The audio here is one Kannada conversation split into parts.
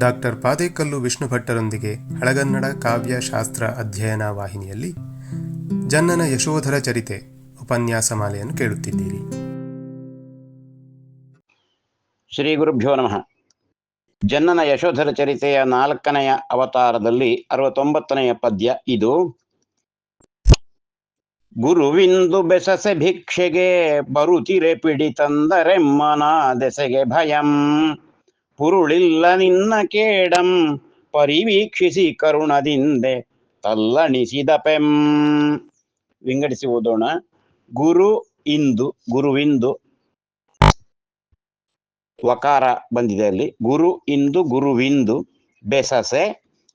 ಡಾಕ್ಟರ್ ಪಾದೇಕಲ್ಲು ವಿಷ್ಣು ಭಟ್ಟರೊಂದಿಗೆ ಹಳಗನ್ನಡ ಕಾವ್ಯ ಶಾಸ್ತ್ರ ಅಧ್ಯಯನ ವಾಹಿನಿಯಲ್ಲಿ ಜನ್ನನ ಯಶೋಧರ ಚರಿತೆ ಉಪನ್ಯಾಸ ಮಾಲೆಯನ್ನು ಕೇಳುತ್ತಿದ್ದೀರಿ. ಶ್ರೀ ಗುರುಭ್ಯೋ ನಮಃ. ಜನ್ನನ ಯಶೋಧರ ಚರಿತೆಯ 4ನೆಯ ಅವತಾರದಲ್ಲಿ 69ನೆಯ ಪದ್ಯ ಇದು. ಗುರುವಿಂದು ಬೆಸಸೆ ಭಿಕ್ಷೆಗೆ ಬರುತಿರೆ ಪಿಡಿತಂದರೆಮ್ಮನ ದೆಸೆಗೆ ಭಯಂ ಪುರುಳಿಲ್ಲ ನಿನ್ನ ಕೇಡಂ ಪರಿವೀಕ್ಷಿಸಿ ಕರುಣದಿಂದೆ ತಲ್ಲಣಿಸಿದ ಪೆಂ. ವಿಂಗಡಿಸಿ ಓದೋಣ. ಗುರು ಇಂದು, ಗುರುವಿಂದು ವಕಾರ ಬಂದಿದೆ ಅಲ್ಲಿ. ಗುರು ಇಂದು ಗುರುವಿಂದು ಬೆಸಸೆ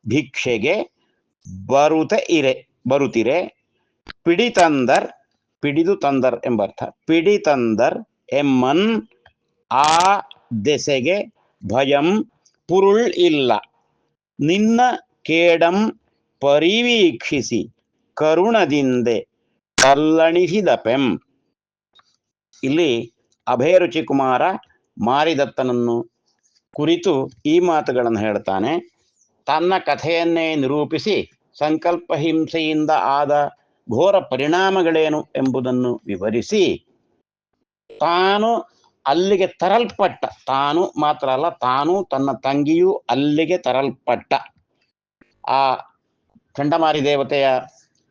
ಭಿಕ್ಷೆಗೆ ಬರುತ್ತಿರೆ ಪಿಡಿತಂದರ್, ಪಿಡಿದು ತಂದರ್ ಎಂಬರ್ಥ. ಪಿಡಿತಂದರ್ ಎಮ್ಮನ್ ಆ ದೆಸೆಗೆ ಭಯಂ ಪುರುಳ್ ಇಲ್ಲ ನಿನ್ನ ಕೇಡಂ ಪರಿವೀಕ್ಷಿಸಿ ಕರುಣದಿಂದೆ ತಲ್ಲಣಿಸಿದ ಪೆಂ. ಇಲ್ಲಿ ಅಭಯರುಚಿ ಕುಮಾರ ಮಾರಿದತ್ತನನ್ನು ಕುರಿತು ಈ ಮಾತುಗಳನ್ನು ಹೇಳ್ತಾನೆ. ತನ್ನ ಕಥೆಯನ್ನೇ ನಿರೂಪಿಸಿ ಸಂಕಲ್ಪ ಹಿಂಸೆಯಿಂದ ಆದ ಘೋರ ಪರಿಣಾಮಗಳೇನು ಎಂಬುದನ್ನು ವಿವರಿಸಿ, ತಾನು ಅಲ್ಲಿಗೆ ತರಲ್ಪಟ್ಟ, ತಾನು ಮಾತ್ರ ಅಲ್ಲ ತಾನು ತನ್ನ ತಂಗಿಯೂ ಅಲ್ಲಿಗೆ ತರಲ್ಪಟ್ಟ ಆ ಚಂಡಮಾರಿ ದೇವತೆಯ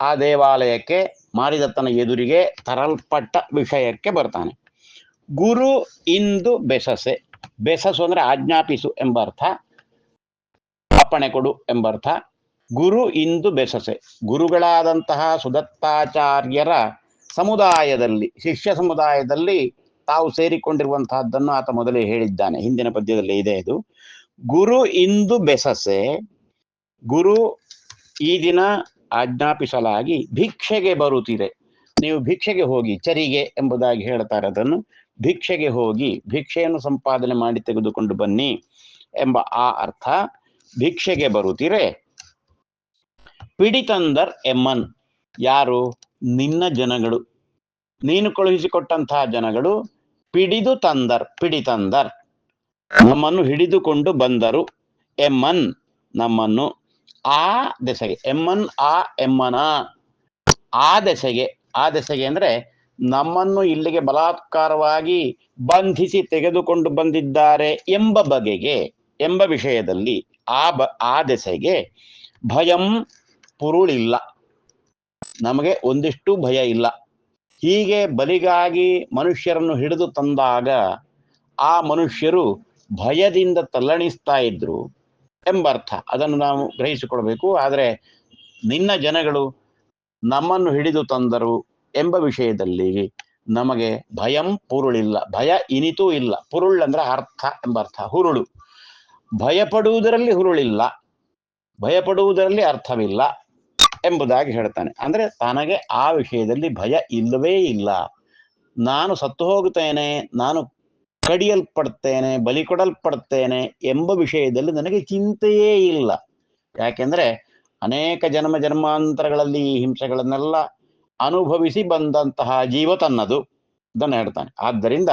ಆ ದೇವಾಲಯಕ್ಕೆ ಮಾರಿದತ್ತನ ಎದುರಿಗೆ ತರಲ್ಪಟ್ಟ ವಿಷಯಕ್ಕೆ ಬರ್ತಾನೆ. ಗುರು ಇಂದು ಬೆಸಸೆ, ಬೆಸಸು ಅಂದ್ರೆ ಆಜ್ಞಾಪಿಸು ಎಂಬರ್ಥ, ಅಪ್ಪಣೆ ಕೊಡು ಎಂಬರ್ಥ. ಗುರು ಇಂದು ಬೆಸಸೆ, ಗುರುಗಳಾದಂತಹ ಸುದತ್ತಾಚಾರ್ಯರ ಸಮುದಾಯದಲ್ಲಿ, ಶಿಷ್ಯ ಸಮುದಾಯದಲ್ಲಿ ತಾವು ಸೇರಿಕೊಂಡಿರುವಂತಹದ್ದನ್ನು ಆತ ಮೊದಲೇ ಹೇಳಿದ್ದಾನೆ, ಹಿಂದಿನ ಪದ್ಯದಲ್ಲಿ ಇದೆ ಇದು. ಗುರು ಇಂದು ಬೆಸಸೆ, ಗುರು ಈ ದಿನ ಆಜ್ಞಾಪಿಸಲಾಗಿ ಭಿಕ್ಷೆಗೆ ಬರುತ್ತಿರೆ, ನೀವು ಭಿಕ್ಷೆಗೆ ಹೋಗಿ, ಚರಿಗೆ ಎಂಬುದಾಗಿ ಹೇಳ್ತಾರೆ ಅದನ್ನು. ಭಿಕ್ಷೆಗೆ ಹೋಗಿ ಭಿಕ್ಷೆಯನ್ನು ಸಂಪಾದನೆ ಮಾಡಿ ತೆಗೆದುಕೊಂಡು ಬನ್ನಿ ಎಂಬ ಆ ಅರ್ಥ. ಭಿಕ್ಷೆಗೆ ಬರುತ್ತಿರೆ ಪಿಡಿತಂದರ್ ಎಮ್ಮನ್, ಯಾರು? ನಿನ್ನ ಜನಗಳು, ನೀನು ಕಳುಹಿಸಿಕೊಟ್ಟಂತಹ ಜನಗಳು. ಪಿಡಿದು ತಂದರ್, ಪಿಡಿತಂದರ್ ನಮ್ಮನ್ನು ಹಿಡಿದುಕೊಂಡು ಬಂದರು. ಎಮ್ಮನ್ ನಮ್ಮನ್ನು, ಆ ದೆಸೆಗೆ, ಎಮ್ಮನ್ ಆ ಎಮ್ಮನ, ಆ ದೆಸೆಗೆ, ಆ ದೆಸೆಗೆ ಅಂದ್ರೆ ನಮ್ಮನ್ನು ಇಲ್ಲಿಗೆ ಬಲಾತ್ಕಾರವಾಗಿ ಬಂಧಿಸಿ ತೆಗೆದುಕೊಂಡು ಬಂದಿದ್ದಾರೆ ಎಂಬ ಬಗೆಗೆ, ಎಂಬ ವಿಷಯದಲ್ಲಿ ಆ ದೆಸೆಗೆ ಭಯಂ ಪುರುಳಿಲ್ಲ, ನಮಗೆ ಒಂದಿಷ್ಟು ಭಯ ಇಲ್ಲ. ಹೀಗೆ ಬಲಿಗಾಗಿ ಮನುಷ್ಯರನ್ನು ಹಿಡಿದು ತಂದಾಗ ಆ ಮನುಷ್ಯರು ಭಯದಿಂದ ತಲ್ಲಣಿಸ್ತಾ ಇದ್ರು ಎಂಬರ್ಥ. ಅದನ್ನು ನಾವು ಗ್ರಹಿಸಿಕೊಳ್ಬೇಕು. ಆದರೆ ನಿನ್ನ ಜನಗಳು ನಮ್ಮನ್ನು ಹಿಡಿದು ತಂದರು ಎಂಬ ವಿಷಯದಲ್ಲಿ ನಮಗೆ ಭಯಂ ಪುರುಳಿಲ್ಲ, ಭಯ ಇನಿತೂ ಇಲ್ಲ. ಪುರುಳ್ ಅಂದ್ರೆ ಅರ್ಥ ಎಂಬರ್ಥ, ಹುರುಳು. ಭಯಪಡುವುದರಲ್ಲಿ ಹುರುಳಿಲ್ಲ, ಭಯಪಡುವುದರಲ್ಲಿ ಅರ್ಥವಿಲ್ಲ ಎಂಬುದಾಗಿ ಹೇಳ್ತಾನೆ. ಅಂದ್ರೆ ತನಗೆ ಆ ವಿಷಯದಲ್ಲಿ ಭಯ ಇಲ್ಲವೇ ಇಲ್ಲ. ನಾನು ಸತ್ತು ಹೋಗುತ್ತೇನೆ, ನಾನು ಕಡಿಯಲ್ಪಡ್ತೇನೆ, ಬಲಿ ಕೊಡಲ್ಪಡ್ತೇನೆ ಎಂಬ ವಿಷಯದಲ್ಲಿ ನನಗೆ ಚಿಂತೆಯೇ ಇಲ್ಲ. ಯಾಕೆಂದ್ರೆ ಅನೇಕ ಜನ್ಮಾಂತರಗಳಲ್ಲಿ ಈ ಹಿಂಸೆಗಳನ್ನೆಲ್ಲ ಅನುಭವಿಸಿ ಬಂದಂತಹ ಜೀವ ತನ್ನದು, ಅದನ್ನು ಹೇಳ್ತಾನೆ. ಆದ್ದರಿಂದ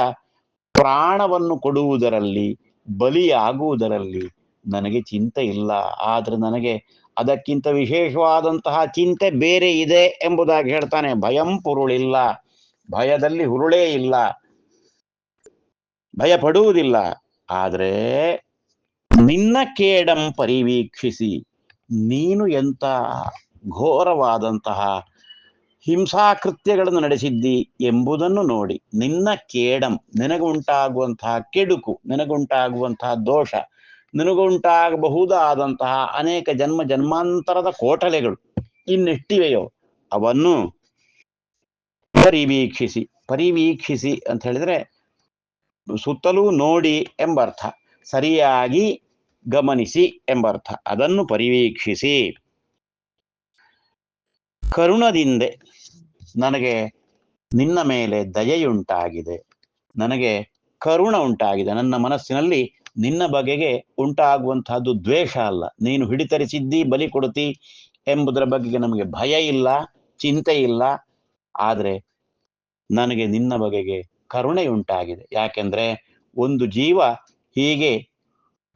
ಪ್ರಾಣವನ್ನು ಕೊಡುವುದರಲ್ಲಿ, ಬಲಿಯಾಗುವುದರಲ್ಲಿ ನನಗೆ ಚಿಂತೆ ಇಲ್ಲ. ಆದ್ರೆ ನನಗೆ ಅದಕ್ಕಿಂತ ವಿಶೇಷವಾದಂತಹ ಚಿಂತೆ ಬೇರೆ ಇದೆ ಎಂಬುದಾಗಿ ಹೇಳ್ತಾನೆ. ಭಯಂ ಪುರುಳಿಲ್ಲ, ಭಯದಲ್ಲಿ ಹುರುಳೇ ಇಲ್ಲ, ಭಯ ಪಡುವುದಿಲ್ಲ. ಆದ್ರೆ ನಿನ್ನ ಕೇಡಂ ಪರಿವೀಕ್ಷಿಸಿ, ನೀನು ಎಂತ ಘೋರವಾದಂತಹ ಹಿಂಸಾಕೃತ್ಯಗಳನ್ನು ನಡೆಸಿದ್ದಿ ಎಂಬುದನ್ನು ನೋಡಿ, ನಿನ್ನ ಕೇಡಂ, ನಿನಗುಂಟಾಗುವಂತಹ ಕೆಡುಕು, ನಿನಗುಂಟಾಗುವಂತಹ ದೋಷ, ನಿನಗುಂಟಾಗಬಹುದಾದಂತಹ ಅನೇಕ ಜನ್ಮಾಂತರದ ಕೋಟಲೆಗಳು ಇನ್ನೆಷ್ಟಿವೆಯೋ ಅವನ್ನು ಪರಿವೀಕ್ಷಿಸಿ. ಪರಿವೀಕ್ಷಿಸಿ ಅಂತ ಹೇಳಿದ್ರೆ ಸುತ್ತಲೂ ನೋಡಿ ಎಂಬರ್ಥ, ಸರಿಯಾಗಿ ಗಮನಿಸಿ ಎಂಬರ್ಥ. ಅದನ್ನು ಪರಿವೀಕ್ಷಿಸಿ ಕರುಣದಿಂದೆ, ನನಗೆ ನಿನ್ನ ಮೇಲೆ ದಯೆಯುಂಟಾಗಿದೆ, ನನಗೆ ಕರುಣ ಉಂಟಾಗಿದೆ. ನನ್ನ ಮನಸ್ಸಿನಲ್ಲಿ ನಿನ್ನ ಬಗೆಗೆ ಉಂಟಾಗುವಂತಹದ್ದು ದ್ವೇಷ ಅಲ್ಲ. ನೀನು ಹಿಡಿತರಿಸಿದ್ದಿ, ಬಲಿ ಕೊಡುತ್ತಿ ಎಂಬುದರ ಬಗೆಗೆ ನಮಗೆ ಭಯ ಇಲ್ಲ, ಚಿಂತೆ ಇಲ್ಲ. ಆದರೆ ನನಗೆ ನಿನ್ನ ಬಗೆಗೆ ಕರುಣೆಯುಂಟಾಗಿದೆ. ಯಾಕೆಂದ್ರೆ ಒಂದು ಜೀವ ಹೀಗೆ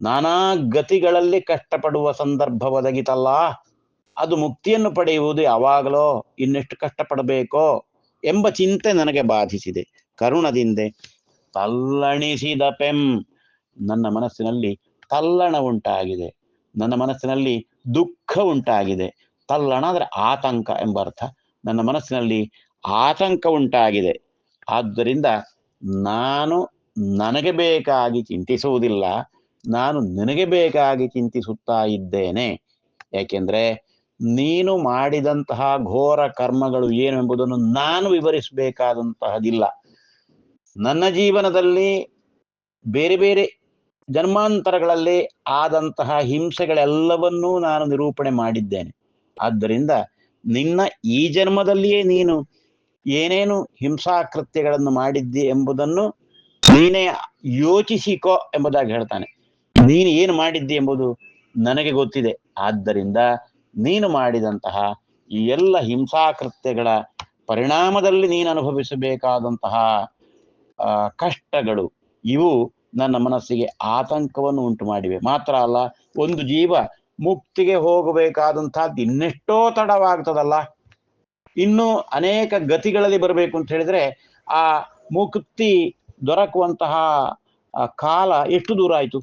ನಾನಾ ಗತಿಗಳಲ್ಲಿ ಕಷ್ಟಪಡುವ ಸಂದರ್ಭ ಒದಗಿತಲ್ಲ, ಅದು ಮುಕ್ತಿಯನ್ನು ಪಡೆಯುವುದು ಯಾವಾಗಲೋ, ಇನ್ನೆಷ್ಟು ಕಷ್ಟಪಡಬೇಕೋ ಎಂಬ ಚಿಂತೆ ನನಗೆ ಬಾಧಿಸಿದೆ. ಕರುಣದಿಂದೆ ತಲ್ಲಣಿಸಿದ ಪೆಂ, ನನ್ನ ಮನಸ್ಸಿನಲ್ಲಿ ತಲ್ಲಣ ಉಂಟಾಗಿದೆ, ನನ್ನ ಮನಸ್ಸಿನಲ್ಲಿ ದುಃಖ ಉಂಟಾಗಿದೆ. ತಲ್ಲಣ ಅಂದ್ರೆ ಆತಂಕ ಎಂಬ ಅರ್ಥ. ನನ್ನ ಮನಸ್ಸಿನಲ್ಲಿ ಆತಂಕ ಉಂಟಾಗಿದೆ. ಆದ್ದರಿಂದ ನಾನು ನನಗೆ ಬೇಕಾಗಿ ಚಿಂತಿಸುವುದಿಲ್ಲ, ನಾನು ನಿನಗೆ ಬೇಕಾಗಿ ಚಿಂತಿಸುತ್ತಾ ಇದ್ದೇನೆ. ಯಾಕೆಂದ್ರೆ ನೀನು ಮಾಡಿದಂತಹ ಘೋರ ಕರ್ಮಗಳು ಏನು ಎಂಬುದನ್ನು ನಾನು ವಿವರಿಸಬೇಕಾದಂತಹದಿಲ್ಲ. ನನ್ನ ಜೀವನದಲ್ಲಿ ಬೇರೆ ಬೇರೆ ಜನ್ಮಾಂತರಗಳಲ್ಲಿ ಆದಂತಹ ಹಿಂಸೆಗಳೆಲ್ಲವನ್ನೂ ನಾನು ನಿರೂಪಣೆ ಮಾಡಿದ್ದೇನೆ. ಆದ್ದರಿಂದ ನಿನ್ನ ಈ ಜನ್ಮದಲ್ಲಿಯೇ ನೀನು ಏನೇನು ಹಿಂಸಾಕೃತ್ಯಗಳನ್ನು ಮಾಡಿದ್ದಿ ಎಂಬುದನ್ನು ನೀನೇ ಯೋಚಿಸಿಕೋ ಎಂಬುದಾಗಿ ಹೇಳ್ತಾನೆ. ನೀನು ಏನು ಮಾಡಿದ್ದಿ ಎಂಬುದು ನನಗೆ ಗೊತ್ತಿದೆ. ಆದ್ದರಿಂದ ನೀನು ಮಾಡಿದಂತಹ ಈ ಎಲ್ಲ ಹಿಂಸಾಕೃತ್ಯಗಳ ಪರಿಣಾಮದಲ್ಲಿ ನೀನು ಅನುಭವಿಸಬೇಕಾದಂತಹ ಕಷ್ಟಗಳು ಇವು ನನ್ನ ಮನಸ್ಸಿಗೆ ಆತಂಕವನ್ನು ಉಂಟು ಮಾಡಿವೆ. ಮಾತ್ರ ಅಲ್ಲ, ಒಂದು ಜೀವ ಮುಕ್ತಿಗೆ ಹೋಗಬೇಕಾದಂತಹದ್ದು ಇನ್ನೆಷ್ಟೋ ತಡವಾಗ್ತದಲ್ಲ, ಇನ್ನು ಅನೇಕ ಗತಿಗಳಲ್ಲಿ ಬರಬೇಕು ಅಂತ ಹೇಳಿದ್ರೆ ಆ ಮುಕ್ತಿ ದೊರಕುವಂತಹ ಕಾಲ ಎಷ್ಟು ದೂರ ಆಯಿತು.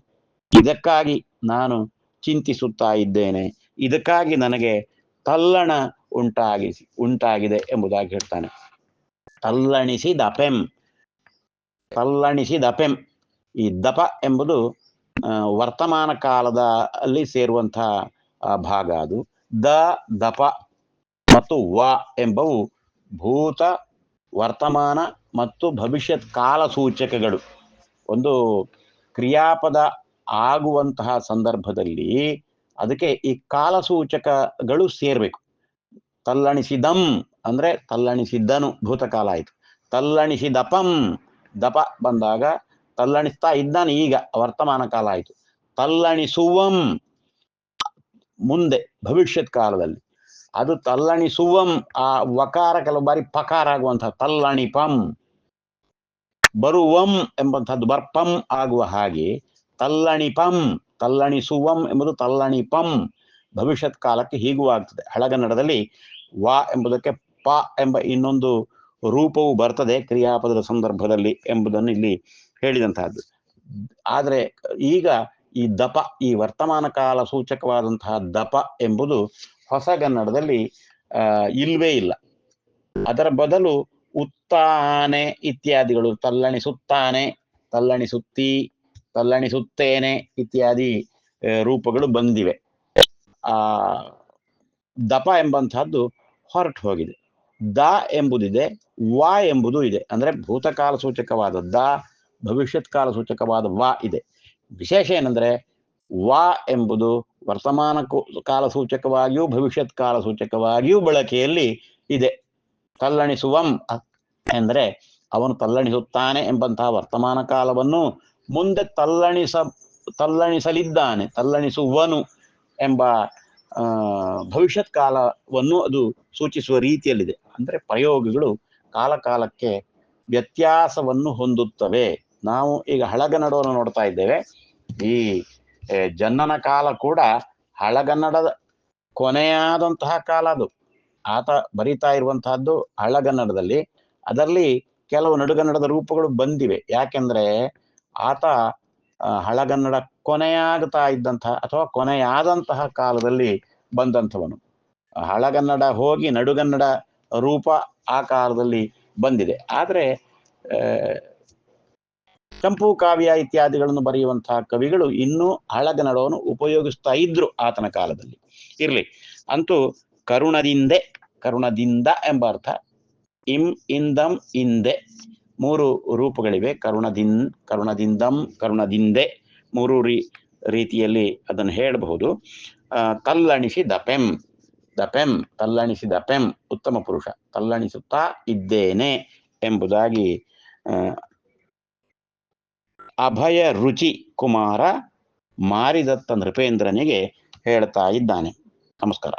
ಇದಕ್ಕಾಗಿ ನಾನು ಚಿಂತಿಸುತ್ತಾ ಇದ್ದೇನೆ, ಇದಕ್ಕಾಗಿ ನನಗೆ ತಲ್ಲಣ ಉಂಟಾಗಿದೆ ಎಂಬುದಾಗಿ ಹೇಳ್ತಾನೆ. ತಲ್ಲಣಿಸಿದಪೆಂ, ತಲ್ಲಣಿಸಿದಪೆಂ. ಈ ದಪ ಎಂಬುದು ವರ್ತಮಾನ ಕಾಲದ ಅಲ್ಲಿ ಸೇರುವಂತಹ ಭಾಗ. ಅದು ದಪ ಮತ್ತು ವ ಎಂಬವು ಭೂತ, ವರ್ತಮಾನ ಮತ್ತು ಭವಿಷ್ಯತ್ ಕಾಲ ಸೂಚಕಗಳು. ಒಂದು ಕ್ರಿಯಾಪದ ಆಗುವಂತಹ ಸಂದರ್ಭದಲ್ಲಿ ಅದಕ್ಕೆ ಈ ಕಾಲಸೂಚಕಗಳು ಸೇರ್ಬೇಕು. ತಲ್ಲಣಿಸಿದಂ ಅಂದ್ರೆ ತಲ್ಲಣಿಸಿದ್ದನು, ಭೂತಕಾಲ ಆಯಿತು. ತಲ್ಲಣಿಸಿದಪಂ, ದಪ ಬಂದಾಗ ತಲ್ಲಣಿಸ್ತಾ ಇದ್ದಾನೆ, ಈಗ ವರ್ತಮಾನ ಕಾಲ ಆಯಿತು. ತಲ್ಲಣಿಸುವಂ ಮುಂದೆ ಭವಿಷ್ಯತ್ ಕಾಲದಲ್ಲಿ. ಅದು ತಲ್ಲಣಿಸುವಂ, ಆ ವಕಾರ ಕೆಲವು ಬಾರಿ ಪಕಾರ ಆಗುವಂತಹ ತಲ್ಲಣಿಪಂ. ಬರುವಂ ಎಂಬಂತಹದ್ದು ಬರ್ಪಂ ಆಗುವ ಹಾಗೆ ತಲ್ಲಣಿಪಂ, ತಲ್ಲಣಿಸುವಂ ಎಂಬುದು ತಲ್ಲಣಿಪಂ ಭವಿಷ್ಯತ್ ಕಾಲಕ್ಕೆ ಹೀಗೂ ಆಗ್ತದೆ. ಹಳಗನ್ನಡದಲ್ಲಿ ವ ಎಂಬುದಕ್ಕೆ ಪ ಎಂಬ ಇನ್ನೊಂದು ರೂಪವು ಬರ್ತದೆ ಕ್ರಿಯಾಪದದ ಸಂದರ್ಭದಲ್ಲಿ ಎಂಬುದನ್ನು ಇಲ್ಲಿ ಹೇಳಿದಂತಹದ್ದು. ಆದರೆ ಈಗ ಈ ದಪ, ಈ ವರ್ತಮಾನ ಕಾಲ ಸೂಚಕವಾದಂತಹ ದಪ ಎಂಬುದು ಹೊಸಗನ್ನಡದಲ್ಲಿ ಇಲ್ವೇ ಇಲ್ಲ. ಅದರ ಬದಲು ಉತ್ತಾನೆ ಇತ್ಯಾದಿಗಳು, ತಲ್ಲಣಿಸುತ್ತಾನೆ, ತಲ್ಲಣಿಸುತ್ತಿ, ತಲ್ಲಣಿಸುತ್ತೇನೆ ಇತ್ಯಾದಿ ರೂಪಗಳು ಬಂದಿವೆ. ದಪ ಎಂಬಂತಹದ್ದು ಹೊರಟು ಹೋಗಿದೆ. ದ ಎಂಬುದಿದೆ, ವ ಎಂಬುದು ಇದೆ. ಅಂದ್ರೆ ಭೂತಕಾಲ ಸೂಚಕವಾದ ದ, ಭವಿಷ್ಯತ್ ಕಾಲ ಸೂಚಕವಾದ ವ ಇದೆ. ವಿಶೇಷ ಏನಂದ್ರೆ ವ ಎಂಬುದು ವರ್ತಮಾನ ಕಾಲ ಸೂಚಕವಾಗಿಯೂ ಭವಿಷ್ಯತ್ ಕಾಲ ಸೂಚಕವಾಗಿಯೂ ಬಳಕೆಯಲ್ಲಿ ಇದೆ. ತಲ್ಲಣಿಸುವಂ ಎಂದ್ರೆ ಅವನು ತಲ್ಲಣಿಸುತ್ತಾನೆ ಎಂಬಂತಹ ವರ್ತಮಾನ ಕಾಲವನ್ನು ಮುಂದೆ ತಲ್ಲಣಿಸಲಿದ್ದಾನೆ, ತಲ್ಲಣಿಸುವನು ಎಂಬ ಭವಿಷ್ಯತ್ ಕಾಲವನ್ನು ಅದು ಸೂಚಿಸುವ ರೀತಿಯಲ್ಲಿದೆ. ಅಂದ್ರೆ ಪ್ರಯೋಗಗಳು ಕಾಲಕಾಲಕ್ಕೆ ವ್ಯತ್ಯಾಸವನ್ನು ಹೊಂದುತ್ತವೆ. ನಾವು ಈಗ ಹಳಗನ್ನಡವನ್ನು ನೋಡ್ತಾ ಇದ್ದೇವೆ. ಈ ಜನ್ನನ ಕಾಲ ಕೂಡ ಹಳಗನ್ನಡದ ಕೊನೆಯಾದಂತಹ ಕಾಲ ಅದು. ಆತ ಬರಿತಾ ಇರುವಂತಹದ್ದು ಹಳಗನ್ನಡದಲ್ಲಿ. ಅದರಲ್ಲಿ ಕೆಲವು ನಡುಗನ್ನಡದ ರೂಪಗಳು ಬಂದಿವೆ. ಯಾಕೆಂದ್ರೆ ಆತ ಹಳಗನ್ನಡ ಕೊನೆಯಾಗ್ತಾ ಇದ್ದಂತಹ ಅಥವಾ ಕೊನೆಯಾದಂತಹ ಕಾಲದಲ್ಲಿ ಬಂದಂಥವನು. ಹಳಗನ್ನಡ ಹೋಗಿ ನಡುಗನ್ನಡ ರೂಪ ಆ ಕಾಲದಲ್ಲಿ ಬಂದಿದೆ. ಆದರೆ ಚಂಪು ಕಾವ್ಯ ಇತ್ಯಾದಿಗಳನ್ನು ಬರೆಯುವಂತಹ ಕವಿಗಳು ಇನ್ನೂ ಹಳಗನ್ನಡವನ್ನು ಉಪಯೋಗಿಸ್ತಾ ಇದ್ರು ಆತನ ಕಾಲದಲ್ಲಿ. ಇರ್ಲಿ, ಅಂತೂ ಕರುಣದಿಂದೆ, ಕರುಣದಿಂದ ಎಂಬ ಅರ್ಥ. ಇಂ, ಇಂದಂ, ಇಂದೆ ಮೂರು ರೂಪಗಳಿವೆ. ಕರುಣದಿಂದಂ, ಕರುಣದಿಂದೆ ಮೂರು ರೀತಿಯಲ್ಲಿ ಅದನ್ನು ಹೇಳಬಹುದು. ತಲ್ಲಣಿಸಿ ದಪೆಂ, ದಪೆಂ ತಲ್ಲಣಿಸಿ ದಪೆಂ ಉತ್ತಮ ಪುರುಷ, ತಲ್ಲಣಿಸುತ್ತಾ ಇದ್ದೇನೆ ಎಂಬುದಾಗಿ ಅಭಯ ರುಚಿ ಕುಮಾರ ಮಾರಿದತ್ತ ನೃಪೇಂದ್ರನಿಗೆ ಹೇಳ್ತಾ ಇದ್ದಾನೆ. ನಮಸ್ಕಾರ.